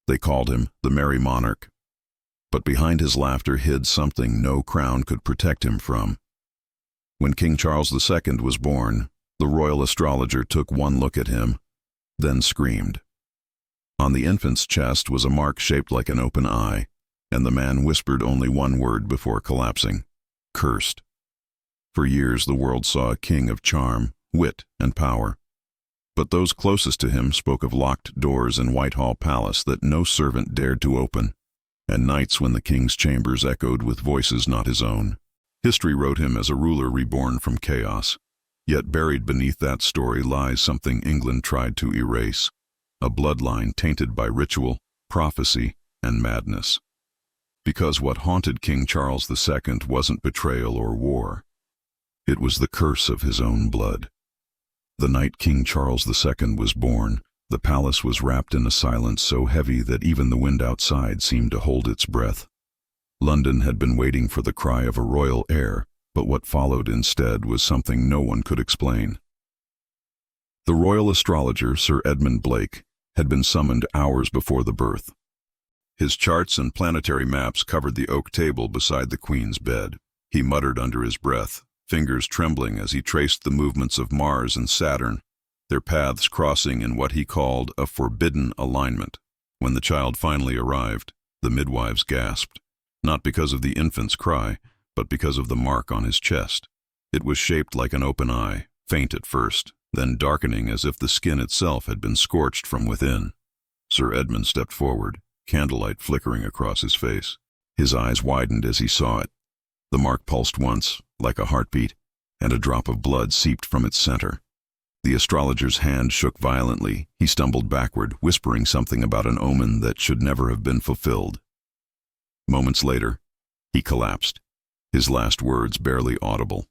They called him the Merry Monarch. But behind his laughter hid something no crown could protect him from. When King Charles II was born, the royal astrologer took one look at him, then screamed. On the infant's chest was a mark shaped like an open eye, and the man whispered only one word before collapsing: cursed. For years the world saw a king of charm, wit, and power. But those closest to him spoke of locked doors in Whitehall Palace that no servant dared to open, and nights when the king's chambers echoed with voices not his own. History wrote him as a ruler reborn from chaos, yet buried beneath that story lies something England tried to erase, a bloodline tainted by ritual, prophecy, and madness. Because what haunted King Charles II wasn't betrayal or war. It was the curse of his own blood. The night King Charles II was born, the palace was wrapped in a silence so heavy that even the wind outside seemed to hold its breath. London had been waiting for the cry of a royal heir, but what followed instead was something no one could explain. The royal astrologer, Sir Edmund Blake, had been summoned hours before the birth. His charts and planetary maps covered the oak table beside the Queen's bed. He muttered under his breath, fingers trembling as he traced the movements of Mars and Saturn, their paths crossing in what he called a forbidden alignment. When the child finally arrived, the midwives gasped, not because of the infant's cry, but because of the mark on his chest. It was shaped like an open eye, faint at first, then darkening as if the skin itself had been scorched from within. Sir Edmund stepped forward, candlelight flickering across his face. His eyes widened as he saw it. The mark pulsed once, like a heartbeat, and a drop of blood seeped from its center. The astrologer's hand shook violently. He stumbled backward, whispering something about an omen that should never have been fulfilled. Moments later, he collapsed, his last words barely audible.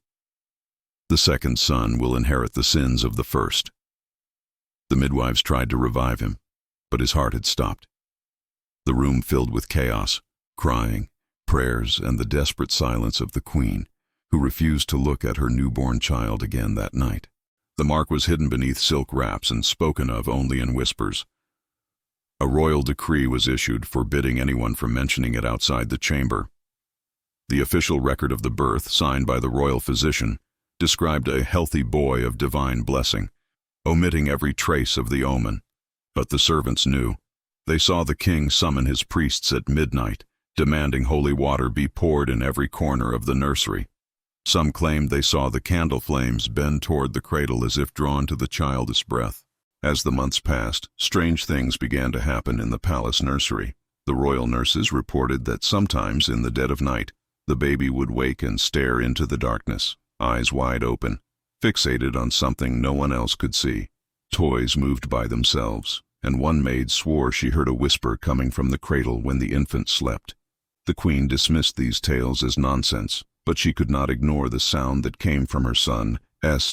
The second son will inherit the sins of the first. The midwives tried to revive him, but his heart had stopped. The room filled with chaos, crying, prayers, and the desperate silence of the Queen, who refused to look at her newborn child again that night. The mark was hidden beneath silk wraps and spoken of only in whispers. A royal decree was issued forbidding anyone from mentioning it outside the chamber. The official record of the birth, signed by the royal physician, described a healthy boy of divine blessing, omitting every trace of the omen. But the servants knew. They saw the king summon his priests at midnight, demanding holy water be poured in every corner of the nursery. Some claimed they saw the candle flames bend toward the cradle as if drawn to the childish breath. As the months passed, strange things began to happen in the palace nursery. The royal nurses reported that sometimes in the dead of night, the baby would wake and stare into the darkness, eyes wide open, fixated on something no one else could see. Toys moved by themselves, and one maid swore she heard a whisper coming from the cradle when the infant slept. The Queen dismissed these tales as nonsense, but she could not ignore the sound that came from her son's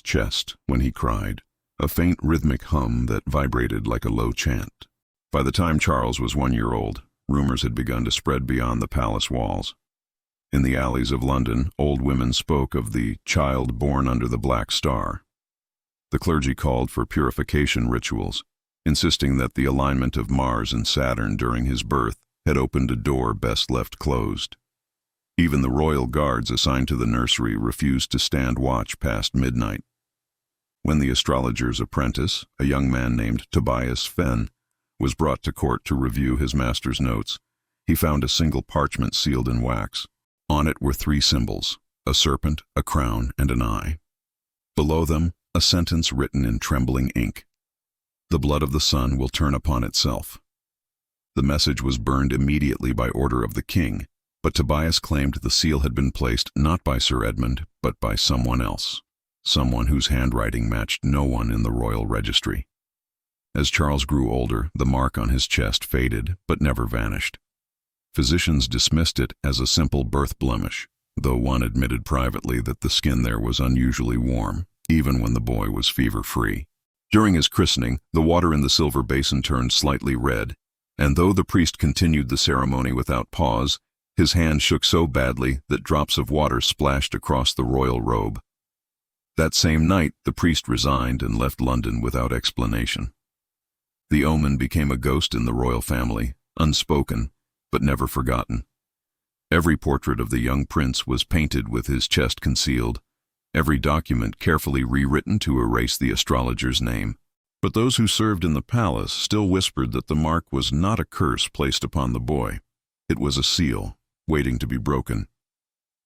chest when he cried, a faint rhythmic hum that vibrated like a low chant. By the time Charles was 1 year old, rumors had begun to spread beyond the palace walls. In the alleys of London, old women spoke of the child born under the Black Star. The clergy called for purification rituals, insisting that the alignment of Mars and Saturn during his birth had opened a door best left closed. Even the royal guards assigned to the nursery refused to stand watch past midnight. When the astrologer's apprentice, a young man named Tobias Fenn, was brought to court to review his master's notes, he found a single parchment sealed in wax. On it were 3 symbols, a serpent, a crown, and an eye. Below them, a sentence written in trembling ink. The blood of the son will turn upon itself. The message was burned immediately by order of the king, but Tobias claimed the seal had been placed not by Sir Edmund, but by someone else, someone whose handwriting matched no one in the royal registry. As Charles grew older, the mark on his chest faded, but never vanished. Physicians dismissed it as a simple birth blemish, though one admitted privately that the skin there was unusually warm, even when the boy was fever-free. During his christening, the water in the silver basin turned slightly red, and though the priest continued the ceremony without pause, his hand shook so badly that drops of water splashed across the royal robe. That same night, the priest resigned and left London without explanation. The omen became a ghost in the royal family, unspoken, but never forgotten. Every portrait of the young prince was painted with his chest concealed, every document carefully rewritten to erase the astrologer's name. But those who served in the palace still whispered that the mark was not a curse placed upon the boy. It was a seal, waiting to be broken.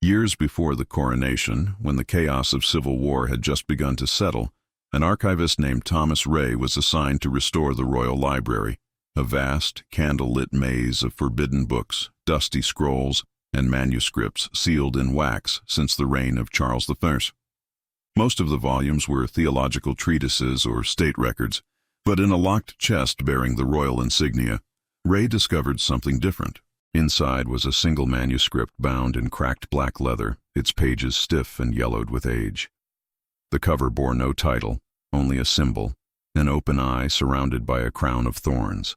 Years before the coronation, when the chaos of civil war had just begun to settle, an archivist named Thomas Ray was assigned to restore the royal library, a vast, candle-lit maze of forbidden books, dusty scrolls, and manuscripts sealed in wax since the reign of Charles I. Most of the volumes were theological treatises or state records, but in a locked chest bearing the royal insignia, Ray discovered something different. Inside was a single manuscript bound in cracked black leather, its pages stiff and yellowed with age. The cover bore no title, only a symbol, an open eye surrounded by a crown of thorns.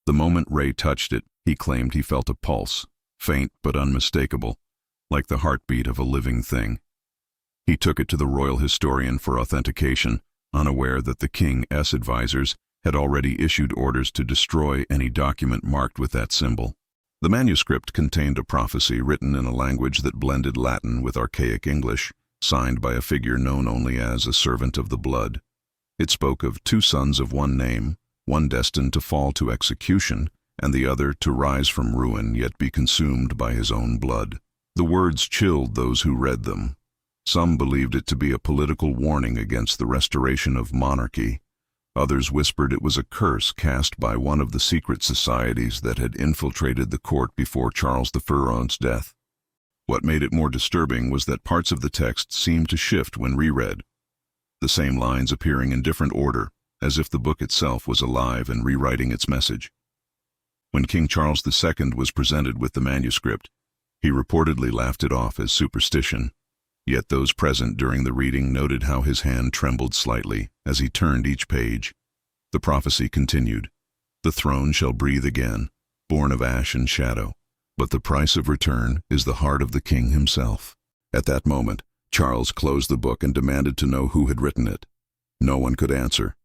The moment Ray touched it, he claimed he felt a pulse, faint but unmistakable, like the heartbeat of a living thing. He took it to the royal historian for authentication, unaware that the king's advisors had already issued orders to destroy any document marked with that symbol. The manuscript contained a prophecy written in a language that blended Latin with archaic English, signed by a figure known only as a servant of the blood. It spoke of two sons of one name, one destined to fall to execution, and the other to rise from ruin yet be consumed by his own blood. The words chilled those who read them. Some believed it to be a political warning against the restoration of monarchy. Others whispered it was a curse cast by one of the secret societies that had infiltrated the court before Charles I's death. What made it more disturbing was that parts of the text seemed to shift when reread, the same lines appearing in different order, as if the book itself was alive and rewriting its message. When King Charles II was presented with the manuscript, he reportedly laughed it off as superstition, yet those present during the reading noted how his hand trembled slightly as he turned each page. The prophecy continued, "The throne shall breathe again, born of ash and shadow, but the price of return is the heart of the king himself." At that moment, Charles closed the book and demanded to know who had written it. No one could answer.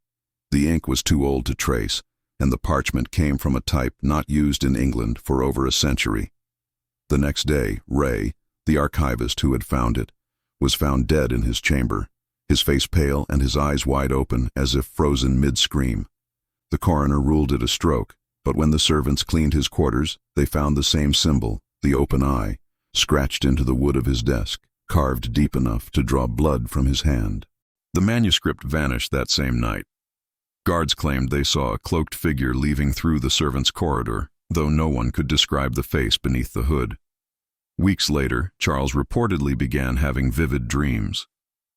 The ink was too old to trace, and the parchment came from a type not used in England for over a century. The next day, Ray, the archivist who had found it, was found dead in his chamber, his face pale and his eyes wide open as if frozen mid-scream. The coroner ruled it a stroke, but when the servants cleaned his quarters, they found the same symbol, the open eye, scratched into the wood of his desk, carved deep enough to draw blood from his hand. The manuscript vanished that same night. Guards claimed they saw a cloaked figure leaving through the servants' corridor, though no one could describe the face beneath the hood. Weeks later, Charles reportedly began having vivid dreams,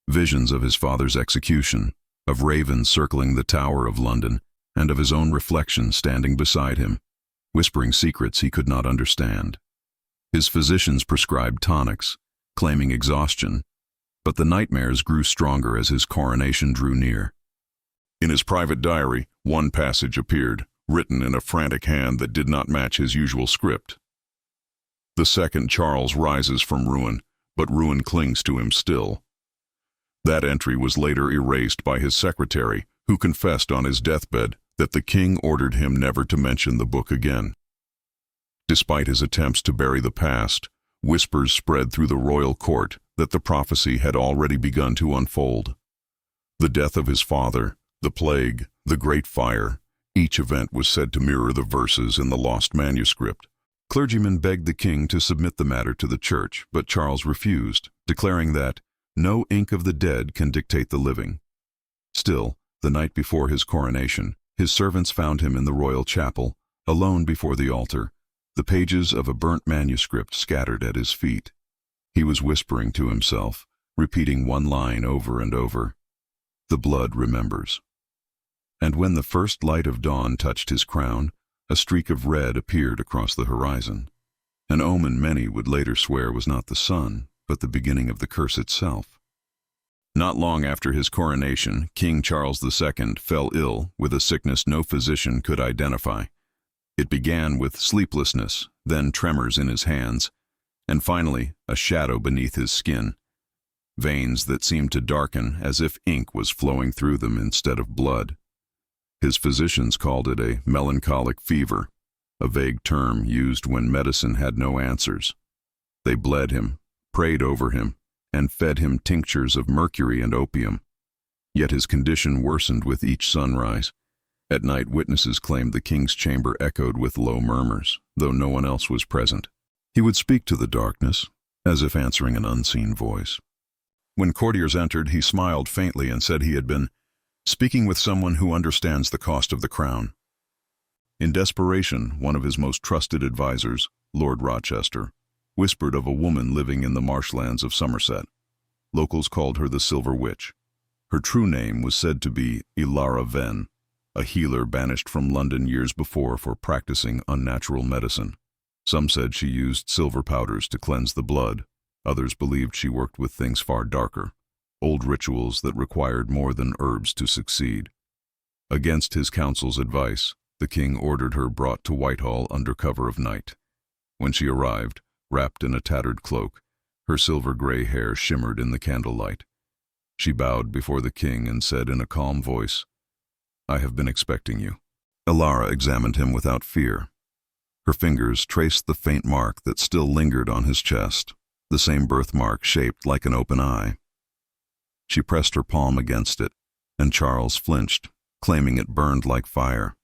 visions of his father's execution, of ravens circling the Tower of London, and of his own reflection standing beside him, whispering secrets he could not understand. His physicians prescribed tonics, claiming exhaustion, but the nightmares grew stronger as his coronation drew near. In his private diary, one passage appeared, written in a frantic hand that did not match his usual script. "The second Charles rises from ruin, but ruin clings to him still." That entry was later erased by his secretary, who confessed on his deathbed that the king ordered him never to mention the book again. Despite his attempts to bury the past, whispers spread through the royal court that the prophecy had already begun to unfold. The death of his father, the plague, the Great Fire, each event was said to mirror the verses in the lost manuscript. Clergymen begged the king to submit the matter to the church, but Charles refused, declaring that no ink of the dead can dictate the living. Still, the night before his coronation, his servants found him in the royal chapel, alone before the altar, the pages of a burnt manuscript scattered at his feet. He was whispering to himself, repeating one line over and over, "The blood remembers." And when the first light of dawn touched his crown, a streak of red appeared across the horizon, an omen many would later swear was not the sun, but the beginning of the curse itself. Not long after his coronation, King Charles II fell ill with a sickness no physician could identify. It began with sleeplessness, then tremors in his hands, and finally a shadow beneath his skin, veins that seemed to darken as if ink was flowing through them instead of blood. His physicians called it a melancholic fever, a vague term used when medicine had no answers. They bled him, prayed over him, and fed him tinctures of mercury and opium. Yet his condition worsened with each sunrise. At night, witnesses claimed the king's chamber echoed with low murmurs, though no one else was present. He would speak to the darkness, as if answering an unseen voice. When courtiers entered, he smiled faintly and said he had been speaking with someone who understands the cost of the crown. In desperation, one of his most trusted advisors, Lord Rochester, whispered of a woman living in the marshlands of Somerset. Locals called her the Silver Witch. Her true name was said to be Ilara Venn, a healer banished from London years before for practicing unnatural medicine. Some said she used silver powders to cleanse the blood. Others believed she worked with things far darker, old rituals that required more than herbs to succeed. Against his counsel's advice, the king ordered her brought to Whitehall under cover of night. When she arrived, wrapped in a tattered cloak, her silver-gray hair shimmered in the candlelight. She bowed before the king and said in a calm voice, "I have been expecting you." Ilara examined him without fear. Her fingers traced the faint mark that still lingered on his chest, the same birthmark shaped like an open eye. She pressed her palm against it, and Charles flinched, claiming it burned like fire.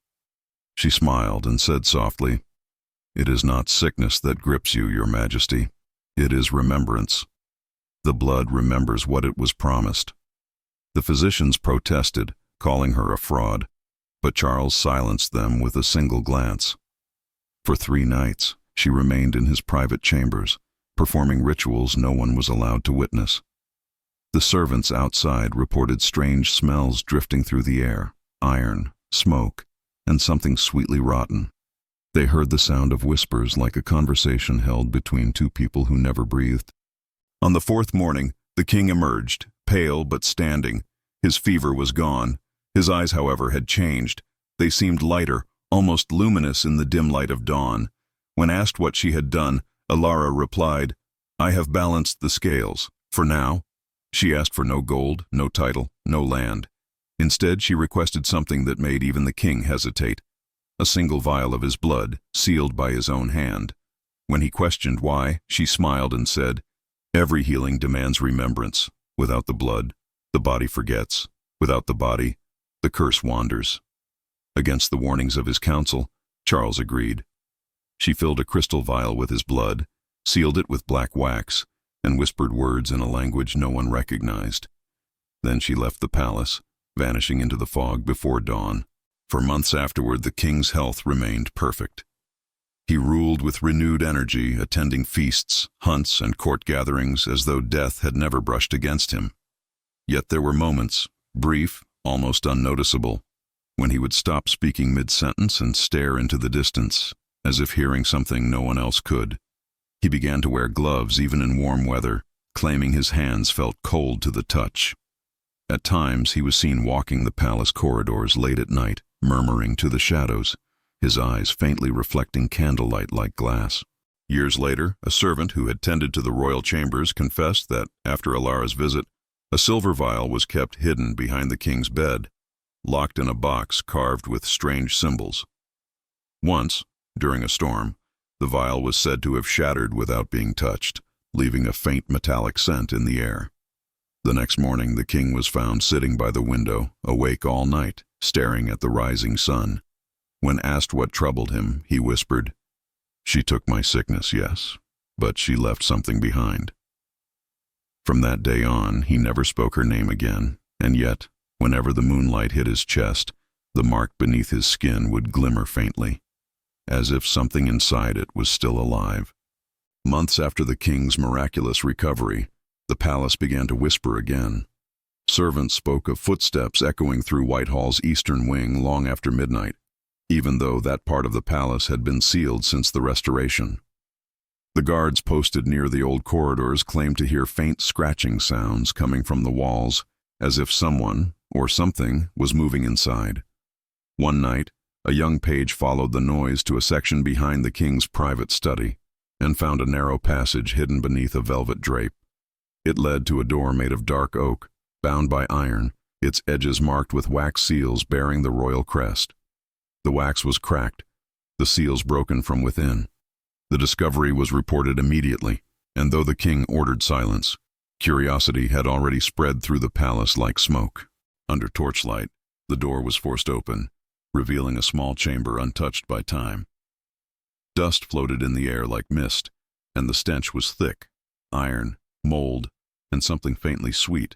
She smiled and said softly, "It is not sickness that grips you, Your Majesty. It is remembrance. The blood remembers what it was promised." The physicians protested, calling her a fraud, but Charles silenced them with a single glance. For 3 nights, she remained in his private chambers, performing rituals no one was allowed to witness. The servants outside reported strange smells drifting through the air, iron, smoke, and something sweetly rotten. They heard the sound of whispers like a conversation held between 2 people who never breathed. On the 4th morning, the king emerged, pale but standing. His fever was gone. His eyes, however, had changed. They seemed lighter, almost luminous in the dim light of dawn. When asked what she had done, Ilara replied, "I have balanced the scales. For now." She asked for no gold, no title, no land. Instead, she requested something that made even the king hesitate: a single vial of his blood, sealed by his own hand. When he questioned why, she smiled and said, "Every healing demands remembrance. Without the blood, the body forgets. Without the body, the curse wanders." Against the warnings of his counsel, Charles agreed. She filled a crystal vial with his blood, sealed it with black wax, and whispered words in a language no one recognized. Then she left the palace, vanishing into the fog before dawn. For months afterward, the king's health remained perfect. He ruled with renewed energy, attending feasts, hunts, and court gatherings as though death had never brushed against him. Yet there were moments, brief, almost unnoticeable, when he would stop speaking mid-sentence and stare into the distance, as if hearing something no one else could. He began to wear gloves even in warm weather, claiming his hands felt cold to the touch. At times he was seen walking the palace corridors late at night, murmuring to the shadows, his eyes faintly reflecting candlelight like glass. Years later, a servant who had tended to the royal chambers confessed that, after Ilara's visit, a silver vial was kept hidden behind the king's bed, locked in a box carved with strange symbols. Once, during a storm, the vial was said to have shattered without being touched, leaving a faint metallic scent in the air. The next morning, the king was found sitting by the window, awake all night, staring at the rising sun. When asked what troubled him, he whispered, "She took my sickness, yes, but she left something behind." From that day on, he never spoke her name again, and yet, whenever the moonlight hit his chest, the mark beneath his skin would glimmer faintly, as if something inside it was still alive. Months after the king's miraculous recovery, the palace began to whisper again. Servants spoke of footsteps echoing through Whitehall's eastern wing long after midnight, even though that part of the palace had been sealed since the Restoration. The guards posted near the old corridors claimed to hear faint scratching sounds coming from the walls, as if someone, or something, was moving inside. One night, a young page followed the noise to a section behind the king's private study, and found a narrow passage hidden beneath a velvet drape. It led to a door made of dark oak, bound by iron, its edges marked with wax seals bearing the royal crest. The wax was cracked, the seals broken from within. The discovery was reported immediately, and though the king ordered silence, curiosity had already spread through the palace like smoke. Under torchlight, the door was forced open, revealing a small chamber untouched by time. Dust floated in the air like mist, and the stench was thick, iron, mold, and something faintly sweet.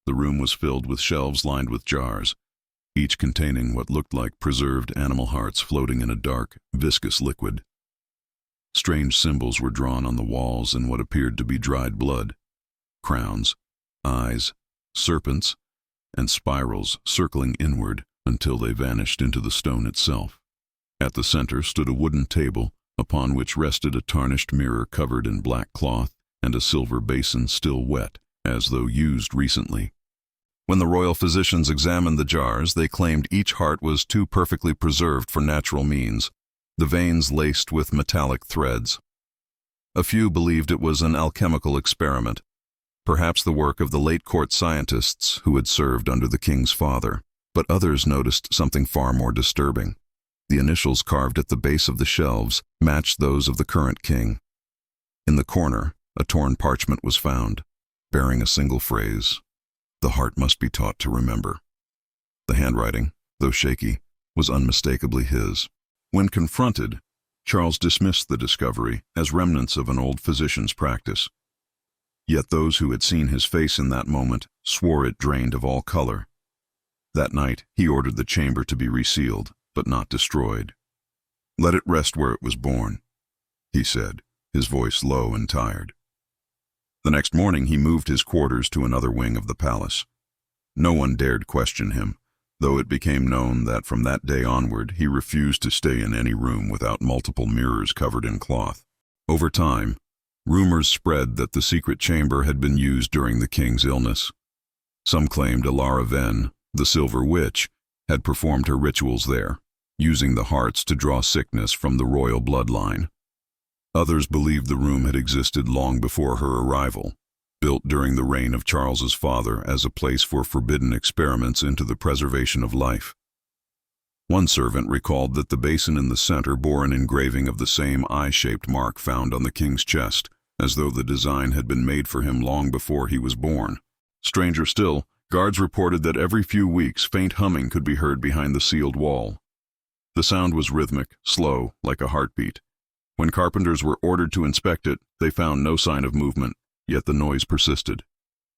The room was filled with shelves lined with jars, each containing what looked like preserved animal hearts floating in a dark, viscous liquid. Strange symbols were drawn on the walls in what appeared to be dried blood: crowns, eyes, serpents, and spirals circling inward until they vanished into the stone itself. At the center stood a wooden table, upon which rested a tarnished mirror covered in black cloth and a silver basin still wet, as though used recently. When the royal physicians examined the jars, they claimed each heart was too perfectly preserved for natural means, the veins laced with metallic threads. A few believed it was an alchemical experiment, perhaps the work of the late court scientists who had served under the king's father, but others noticed something far more disturbing. The initials carved at the base of the shelves matched those of the current king. In the corner, a torn parchment was found, bearing a single phrase: "The heart must be taught to remember." The handwriting, though shaky, was unmistakably his. When confronted, Charles dismissed the discovery as remnants of an old physician's practice. Yet those who had seen his face in that moment swore it drained of all color. That night, he ordered the chamber to be resealed, but not destroyed. "Let it rest where it was born," he said, his voice low and tired. The next morning he moved his quarters to another wing of the palace. No one dared question him, though it became known that from that day onward he refused to stay in any room without multiple mirrors covered in cloth. Over time, rumors spread that the secret chamber had been used during the king's illness. Some claimed Alara Ven, the Silver Witch, had performed her rituals there, using the hearts to draw sickness from the royal bloodline. Others believed the room had existed long before her arrival, built during the reign of Charles's father as a place for forbidden experiments into the preservation of life. One servant recalled that the basin in the center bore an engraving of the same eye-shaped mark found on the king's chest, as though the design had been made for him long before he was born. Stranger still, guards reported that every few weeks faint humming could be heard behind the sealed wall. The sound was rhythmic, slow, like a heartbeat. When carpenters were ordered to inspect it, they found no sign of movement, yet the noise persisted.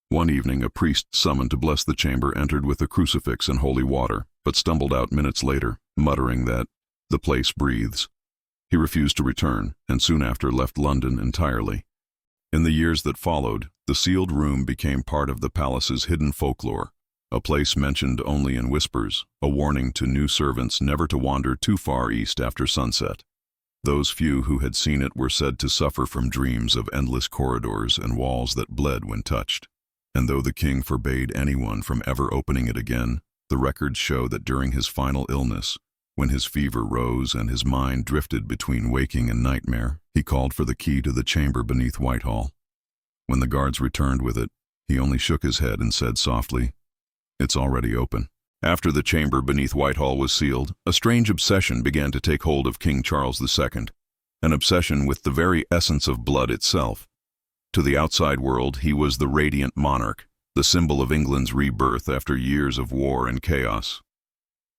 One evening, a priest summoned to bless the chamber entered with a crucifix and holy water, but stumbled out minutes later, muttering that the place breathes. He refused to return, and soon after left London entirely. In the years that followed, the sealed room became part of the palace's hidden folklore, a place mentioned only in whispers, a warning to new servants never to wander too far east after sunset. Those few who had seen it were said to suffer from dreams of endless corridors and walls that bled when touched. And though the king forbade anyone from ever opening it again, the records show that during his final illness, when his fever rose and his mind drifted between waking and nightmare, he called for the key to the chamber beneath Whitehall. When the guards returned with it, he only shook his head and said softly, "It's already open." After the chamber beneath Whitehall was sealed, a strange obsession began to take hold of King Charles II, an obsession with the very essence of blood itself. To the outside world, he was the radiant monarch, the symbol of England's rebirth after years of war and chaos.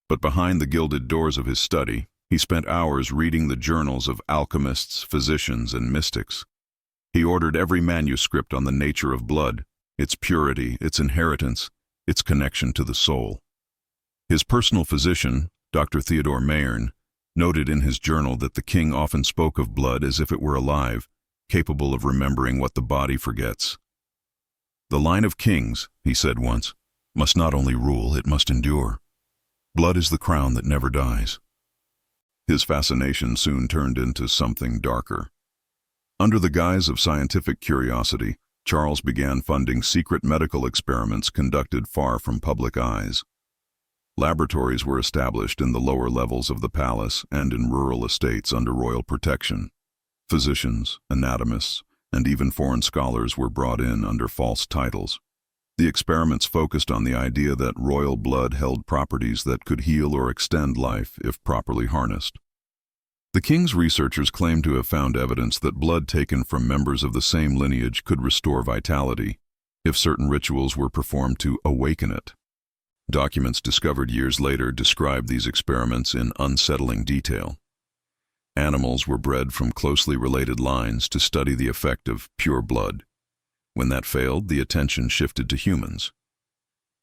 But behind the gilded doors of his study, he spent hours reading the journals of alchemists, physicians, and mystics. He ordered every manuscript on the nature of blood, its purity, its inheritance, its connection to the soul. His personal physician, Dr. Theodore Mayerne, noted in his journal that the king often spoke of blood as if it were alive, capable of remembering what the body forgets. "The line of kings," he said once, "must not only rule, it must endure. Blood is the crown that never dies." His fascination soon turned into something darker. Under the guise of scientific curiosity, Charles began funding secret medical experiments conducted far from public eyes. Laboratories were established in the lower levels of the palace and in rural estates under royal protection. Physicians, anatomists, and even foreign scholars were brought in under false titles. The experiments focused on the idea that royal blood held properties that could heal or extend life if properly harnessed. The king's researchers claimed to have found evidence that blood taken from members of the same lineage could restore vitality, if certain rituals were performed to awaken it. Documents discovered years later described these experiments in unsettling detail. Animals were bred from closely related lines to study the effect of pure blood. When that failed, the attention shifted to humans.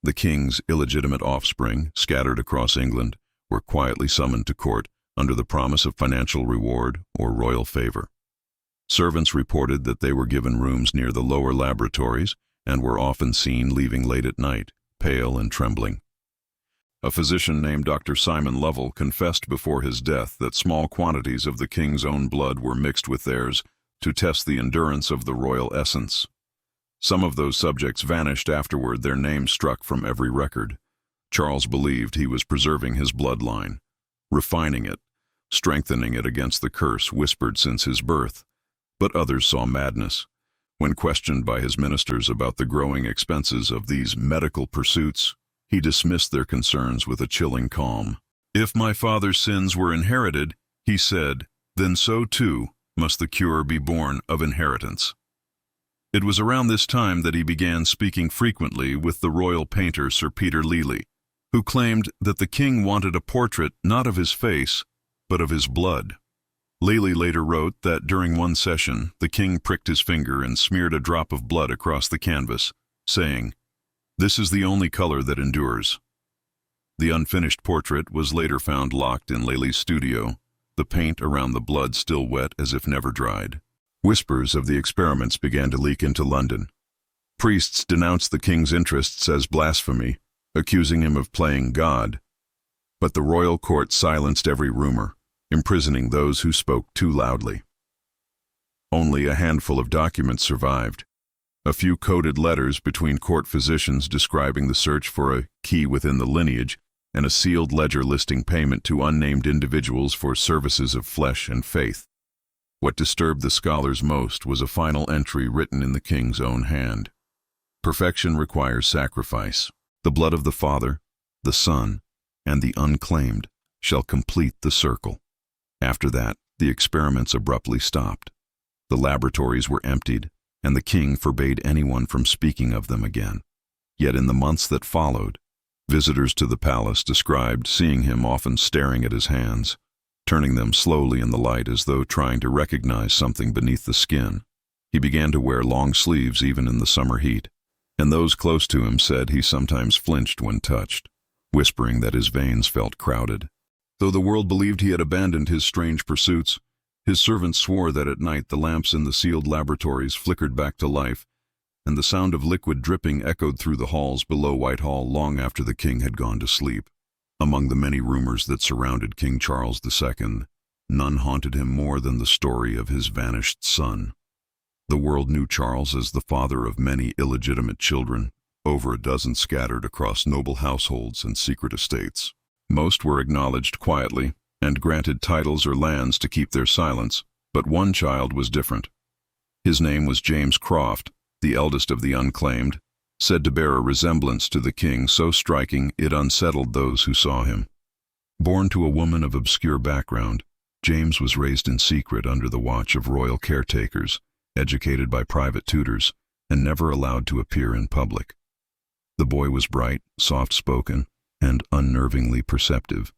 The king's illegitimate offspring, scattered across England, were quietly summoned to court under the promise of financial reward or royal favor. Servants reported that they were given rooms near the lower laboratories and were often seen leaving late at night, pale and trembling. A physician named Dr. Simon Lovell confessed before his death that small quantities of the king's own blood were mixed with theirs to test the endurance of the royal essence. Some of those subjects vanished afterward, their names struck from every record. Charles believed he was preserving his bloodline, refining it, strengthening it against the curse whispered since his birth. But others saw madness. When questioned by his ministers about the growing expenses of these medical pursuits, he dismissed their concerns with a chilling calm. "If my father's sins were inherited," he said, "then so too must the cure be born of inheritance." It was around this time that he began speaking frequently with the royal painter Sir Peter Lely, who claimed that the king wanted a portrait not of his face, but of his blood. Lely later wrote that during one session, the king pricked his finger and smeared a drop of blood across the canvas, saying, "This is the only color that endures." The unfinished portrait was later found locked in Lely's studio, the paint around the blood still wet as if never dried. Whispers of the experiments began to leak into London. Priests denounced the king's interests as blasphemy, accusing him of playing God. But the royal court silenced every rumor, imprisoning those who spoke too loudly. Only a handful of documents survived. A few coded letters between court physicians describing the search for a key within the lineage, and a sealed ledger listing payment to unnamed individuals for services of flesh and faith. What disturbed the scholars most was a final entry written in the king's own hand. Perfection requires sacrifice. The blood of the Father, the Son, and the unclaimed shall complete the circle. After that, the experiments abruptly stopped. The laboratories were emptied, and the king forbade anyone from speaking of them again. Yet in the months that followed, visitors to the palace described seeing him often staring at his hands, turning them slowly in the light as though trying to recognize something beneath the skin. He began to wear long sleeves even in the summer heat, and those close to him said he sometimes flinched when touched, whispering that his veins felt crowded. Though the world believed he had abandoned his strange pursuits, his servants swore that at night the lamps in the sealed laboratories flickered back to life, and the sound of liquid dripping echoed through the halls below Whitehall long after the king had gone to sleep. Among the many rumors that surrounded King Charles II, none haunted him more than the story of his vanished son. The world knew Charles as the father of many illegitimate children, over a dozen scattered across noble households and secret estates. Most were acknowledged quietly and granted titles or lands to keep their silence, but one child was different. His name was James Croft, the eldest of the unclaimed, said to bear a resemblance to the king so striking it unsettled those who saw him. Born to a woman of obscure background, James was raised in secret under the watch of royal caretakers, educated by private tutors, and never allowed to appear in public. The boy was bright, soft-spoken, and unnervingly perceptive,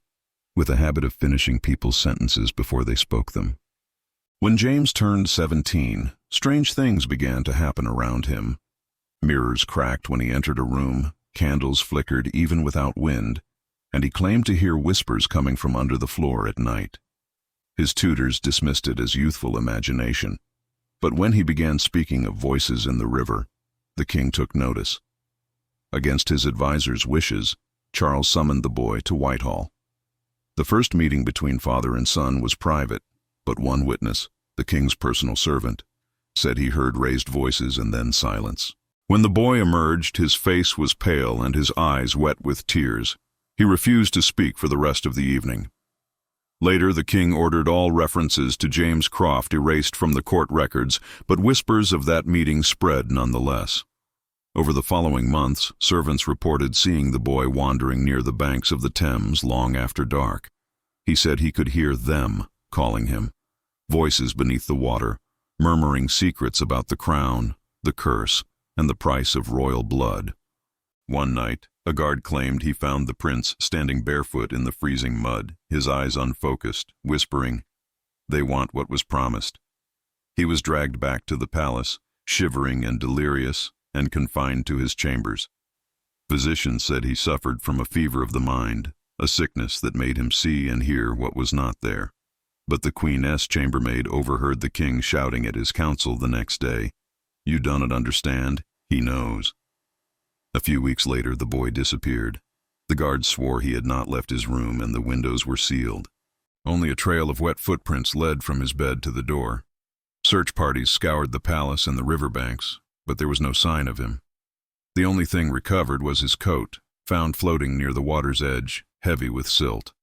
with a habit of finishing people's sentences before they spoke them. When James turned 17, strange things began to happen around him. Mirrors cracked when he entered a room, candles flickered even without wind, and he claimed to hear whispers coming from under the floor at night. His tutors dismissed it as youthful imagination, but when he began speaking of voices in the river, the king took notice. Against his advisors' wishes, Charles summoned the boy to Whitehall. The first meeting between father and son was private, but one witness, the king's personal servant, said he heard raised voices and then silence. When the boy emerged, his face was pale and his eyes wet with tears. He refused to speak for the rest of the evening. Later, the king ordered all references to James Croft erased from the court records, but whispers of that meeting spread nonetheless. Over the following months, servants reported seeing the boy wandering near the banks of the Thames long after dark. He said he could hear them calling him. Voices beneath the water, murmuring secrets about the crown, the curse, and the price of royal blood. One night, a guard claimed he found the prince standing barefoot in the freezing mud, his eyes unfocused, whispering, "They want what was promised." He was dragged back to the palace, shivering and delirious, and confined to his chambers. Physicians said he suffered from a fever of the mind, a sickness that made him see and hear what was not there. But the Queen's chambermaid overheard the king shouting at his council the next day, "You do not understand, he knows." A few weeks later, the boy disappeared. The guards swore he had not left his room and the windows were sealed. Only a trail of wet footprints led from his bed to the door. Search parties scoured the palace and the riverbanks, but there was no sign of him. The only thing recovered was his coat, found floating near the water's edge, heavy with silt.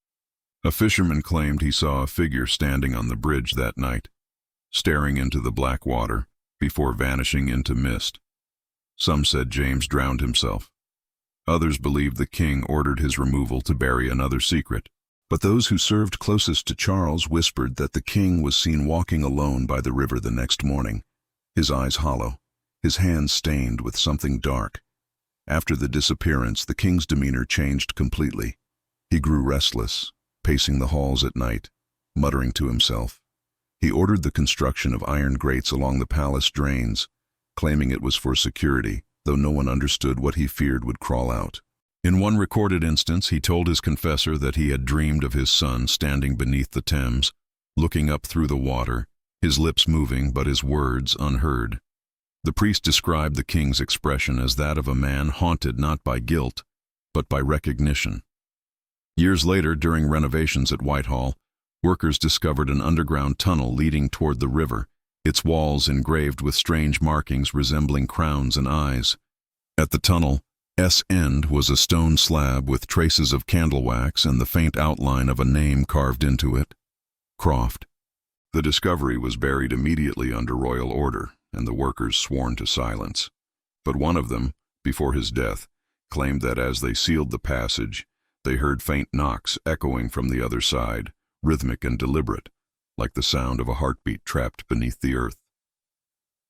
A fisherman claimed he saw a figure standing on the bridge that night, staring into the black water, before vanishing into mist. Some said James drowned himself. Others believed the king ordered his removal to bury another secret. But those who served closest to Charles whispered that the king was seen walking alone by the river the next morning, his eyes hollow, his hands stained with something dark. After the disappearance, the king's demeanor changed completely. He grew restless, pacing the halls at night, muttering to himself. He ordered the construction of iron grates along the palace drains, claiming it was for security, though no one understood what he feared would crawl out. In one recorded instance, he told his confessor that he had dreamed of his son standing beneath the Thames, looking up through the water, his lips moving but his words unheard. The priest described the king's expression as that of a man haunted not by guilt, but by recognition. Years later, during renovations at Whitehall, workers discovered an underground tunnel leading toward the river, its walls engraved with strange markings resembling crowns and eyes. At the tunnel's end was a stone slab with traces of candle wax and the faint outline of a name carved into it, Croft. The discovery was buried immediately under royal order, and the workers sworn to silence. But one of them, before his death, claimed that as they sealed the passage, they heard faint knocks echoing from the other side, rhythmic and deliberate, like the sound of a heartbeat trapped beneath the earth.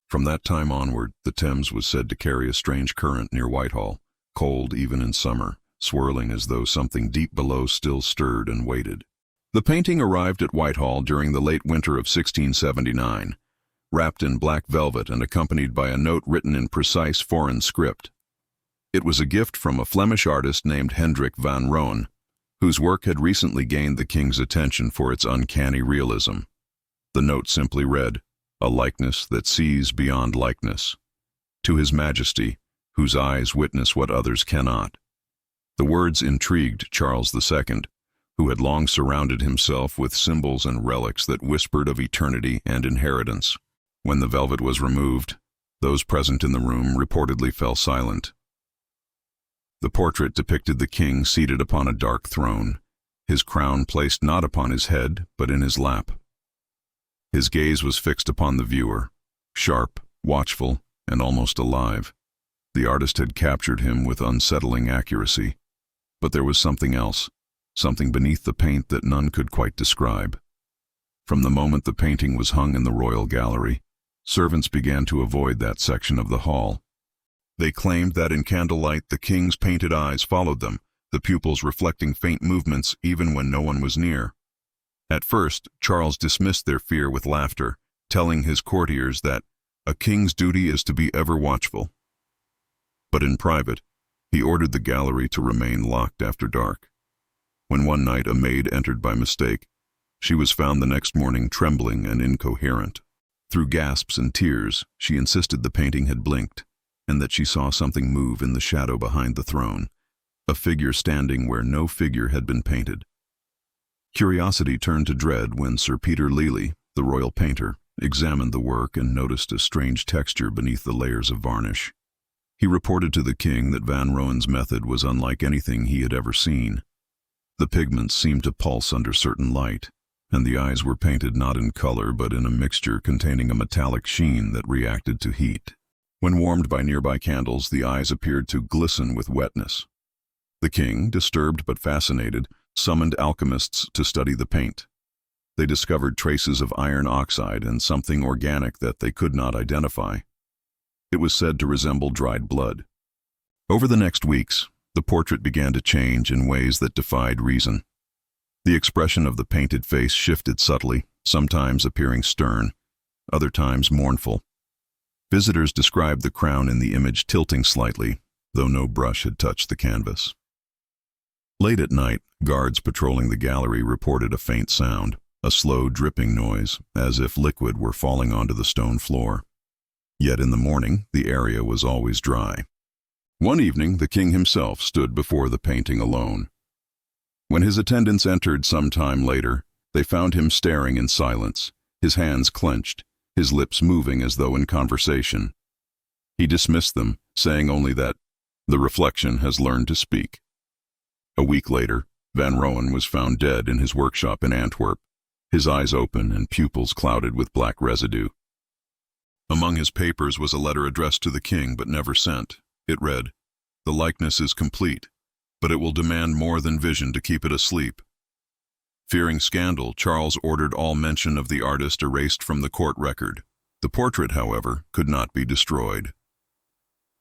From that time onward, the Thames was said to carry a strange current near Whitehall, cold even in summer, swirling as though something deep below still stirred and waited. The painting arrived at Whitehall during the late winter of 1679, wrapped in black velvet and accompanied by a note written in precise foreign script. It was a gift from a Flemish artist named Hendrik van Rooyen, whose work had recently gained the king's attention for its uncanny realism. The note simply read, "A likeness that sees beyond likeness. To His Majesty, whose eyes witness what others cannot." The words intrigued Charles II, who had long surrounded himself with symbols and relics that whispered of eternity and inheritance. When the velvet was removed, those present in the room reportedly fell silent. The portrait depicted the king seated upon a dark throne, his crown placed not upon his head, but in his lap. His gaze was fixed upon the viewer, sharp, watchful, and almost alive. The artist had captured him with unsettling accuracy. But there was something else, something beneath the paint that none could quite describe. From the moment the painting was hung in the royal gallery, servants began to avoid that section of the hall. They claimed that in candlelight the king's painted eyes followed them, the pupils reflecting faint movements even when no one was near. At first, Charles dismissed their fear with laughter, telling his courtiers that a king's duty is to be ever watchful. But in private, he ordered the gallery to remain locked after dark. When one night a maid entered by mistake, she was found the next morning trembling and incoherent. Through gasps and tears, she insisted the painting had blinked, and that she saw something move in the shadow behind the throne, a figure standing where no figure had been painted. Curiosity turned to dread when Sir Peter Lely, the royal painter, examined the work and noticed a strange texture beneath the layers of varnish. He reported to the king that Van Rooyen's method was unlike anything he had ever seen. The pigments seemed to pulse under certain light, and the eyes were painted not in color but in a mixture containing a metallic sheen that reacted to heat. When warmed by nearby candles, the eyes appeared to glisten with wetness. The king, disturbed but fascinated, summoned alchemists to study the paint. They discovered traces of iron oxide and something organic that they could not identify. It was said to resemble dried blood. Over the next weeks, the portrait began to change in ways that defied reason. The expression of the painted face shifted subtly, sometimes appearing stern, other times mournful. Visitors described the crown in the image tilting slightly, though no brush had touched the canvas. Late at night, guards patrolling the gallery reported a faint sound, a slow dripping noise, as if liquid were falling onto the stone floor. Yet in the morning, the area was always dry. One evening, the king himself stood before the painting alone. When his attendants entered some time later, they found him staring in silence, his hands clenched, his lips moving as though in conversation. He dismissed them, saying only that the reflection has learned to speak. A week later, Van Rohen was found dead in his workshop in Antwerp, his eyes open and pupils clouded with black residue. Among his papers was a letter addressed to the king but never sent. It read, "The likeness is complete, but it will demand more than vision to keep it asleep." Fearing scandal, Charles ordered all mention of the artist erased from the court record. The portrait, however, could not be destroyed.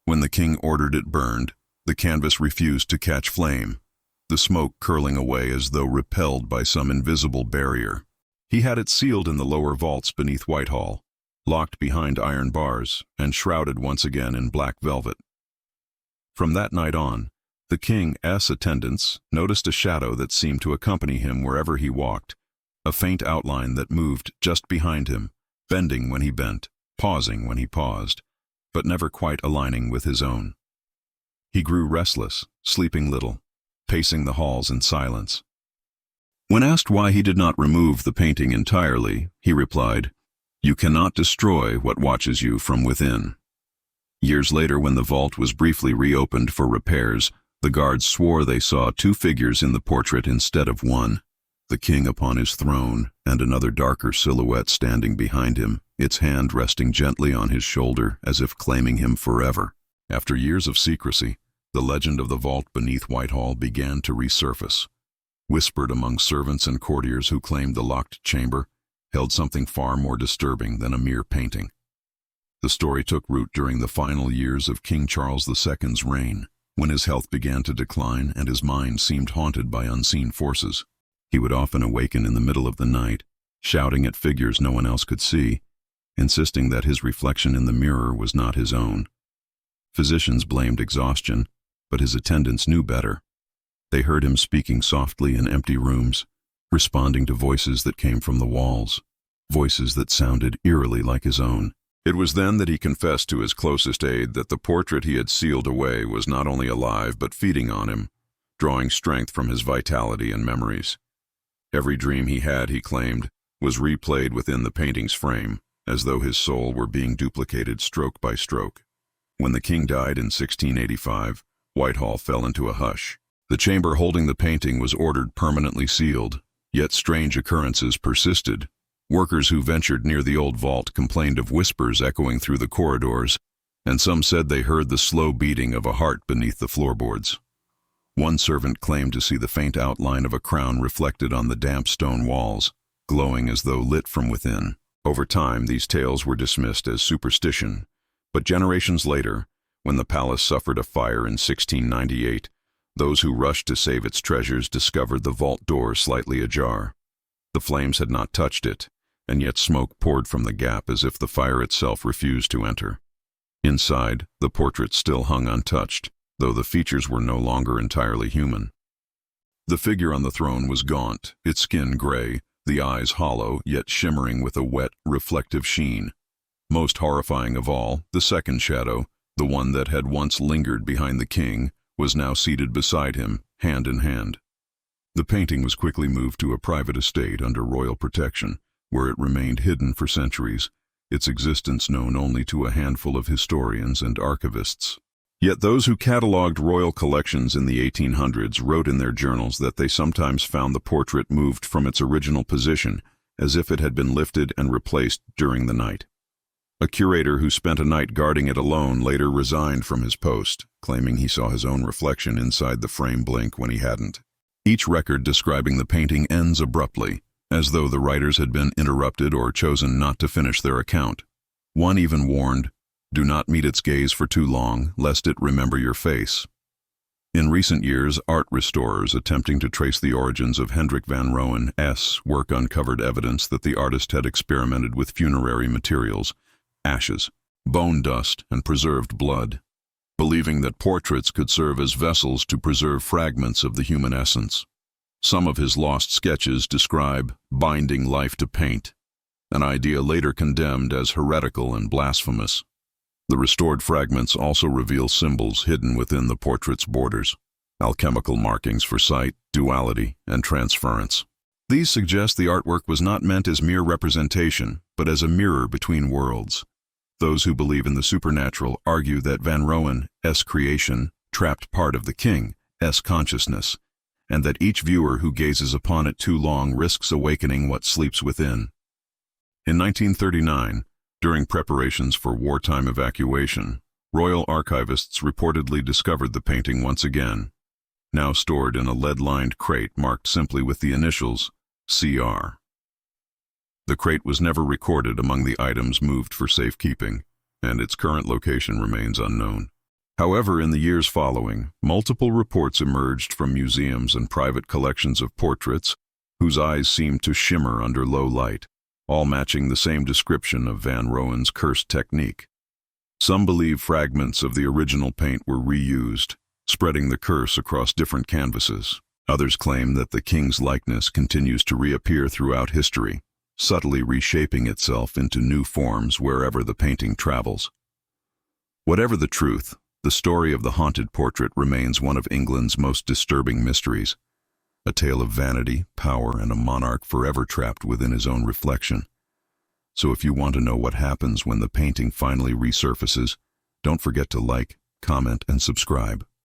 When the king ordered it burned, the canvas refused to catch flame, the smoke curling away as though repelled by some invisible barrier. He had it sealed in the lower vaults beneath Whitehall, locked behind iron bars, and shrouded once again in black velvet. From that night on, the king's attendants noticed a shadow that seemed to accompany him wherever he walked, a faint outline that moved just behind him, bending when he bent, pausing when he paused, but never quite aligning with his own. He grew restless, sleeping little, pacing the halls in silence. When asked why he did not remove the painting entirely, he replied, "You cannot destroy what watches you from within." Years later, when the vault was briefly reopened for repairs, the guards swore they saw two figures in the portrait instead of one, the king upon his throne and another darker silhouette standing behind him, its hand resting gently on his shoulder as if claiming him forever. After years of secrecy, the legend of the vault beneath Whitehall began to resurface. Whispered among servants and courtiers who claimed the locked chamber held something far more disturbing than a mere painting. The story took root during the final years of King Charles II's reign, when his health began to decline and his mind seemed haunted by unseen forces. He would often awaken in the middle of the night, shouting at figures no one else could see, insisting that his reflection in the mirror was not his own. Physicians blamed exhaustion, but his attendants knew better. They heard him speaking softly in empty rooms, responding to voices that came from the walls, voices that sounded eerily like his own. It was then that he confessed to his closest aide that the portrait he had sealed away was not only alive but feeding on him, drawing strength from his vitality and memories. Every dream he had, he claimed, was replayed within the painting's frame, as though his soul were being duplicated stroke by stroke. When the king died in 1685, Whitehall fell into a hush. The chamber holding the painting was ordered permanently sealed, yet strange occurrences persisted. Workers who ventured near the old vault complained of whispers echoing through the corridors, and some said they heard the slow beating of a heart beneath the floorboards. One servant claimed to see the faint outline of a crown reflected on the damp stone walls, glowing as though lit from within. Over time, these tales were dismissed as superstition, but generations later, when the palace suffered a fire in 1698, those who rushed to save its treasures discovered the vault door slightly ajar. The flames had not touched it, and yet smoke poured from the gap as if the fire itself refused to enter. Inside, the portrait still hung untouched, though the features were no longer entirely human. The figure on the throne was gaunt, its skin gray, the eyes hollow yet shimmering with a wet, reflective sheen. Most horrifying of all, the second shadow, the one that had once lingered behind the king, was now seated beside him, hand in hand. The painting was quickly moved to a private estate under royal protection, where it remained hidden for centuries, its existence known only to a handful of historians and archivists. Yet those who catalogued royal collections in the 1800s wrote in their journals that they sometimes found the portrait moved from its original position, as if it had been lifted and replaced during the night. A curator who spent a night guarding it alone later resigned from his post, claiming he saw his own reflection inside the frame blink when he hadn't. Each record describing the painting ends abruptly, as though the writers had been interrupted or chosen not to finish their account. One even warned, "Do not meet its gaze for too long, lest it remember your face." In recent years, art restorers attempting to trace the origins of Hendrik van Roen's work uncovered evidence that the artist had experimented with funerary materials, ashes, bone dust, and preserved blood, believing that portraits could serve as vessels to preserve fragments of the human essence. Some of his lost sketches describe binding life to paint, an idea later condemned as heretical and blasphemous. The restored fragments also reveal symbols hidden within the portrait's borders, alchemical markings for sight, duality, and transference. These suggest the artwork was not meant as mere representation, but as a mirror between worlds. Those who believe in the supernatural argue that Van Roen's creation trapped part of the king's consciousness, and that each viewer who gazes upon it too long risks awakening what sleeps within. In 1939, during preparations for wartime evacuation, royal archivists reportedly discovered the painting once again, now stored in a lead-lined crate marked simply with the initials CR. The crate was never recorded among the items moved for safekeeping, and its current location remains unknown. However, in the years following, multiple reports emerged from museums and private collections of portraits whose eyes seemed to shimmer under low light, all matching the same description of Van Roen's cursed technique. Some believe fragments of the original paint were reused, spreading the curse across different canvases. Others claim that the king's likeness continues to reappear throughout history, subtly reshaping itself into new forms wherever the painting travels. Whatever the truth, the story of the haunted portrait remains one of England's most disturbing mysteries. A tale of vanity, power, and a monarch forever trapped within his own reflection. So if you want to know what happens when the painting finally resurfaces, don't forget to like, comment, and subscribe.